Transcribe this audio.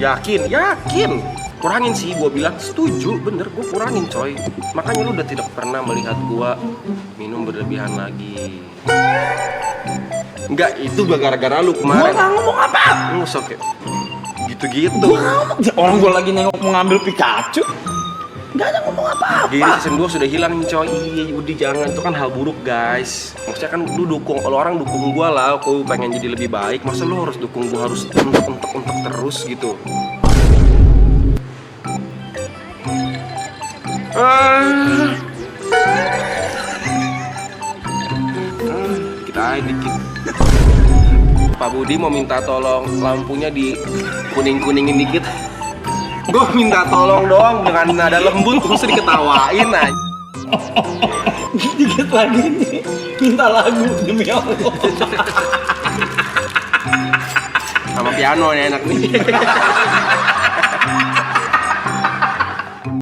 Yakin, yakin. Kurangin sih, gue bilang setuju, bener gue kurangin coy. Makanya lu udah tidak pernah melihat gue minum berlebihan lagi. Enggak, itu gara-gara lu kemarin. Gua nggak ngomong apa. Ngusok ya. Gitu-gitu. Orang gua lagi nengok mengambil Pikachu. Nggak ada ngomong apa-apa. Gini season 2 sudah hilang nih coy. Iya, udah jangan, itu kan hal buruk guys. Maksudnya kan lu dukung, lu orang dukung gua lah. Aku pengen jadi lebih baik. Masa lu harus dukung gua harus untuk terus gitu. Kita aja dikit. Pak Budi mau minta tolong lampunya di kuning-kuningin dikit. Gue minta tolong doang dengan nada lembut terus diketawain aja. Dikit lagi nih. Minta lagu demi Allah. Sama piano nih enak nih.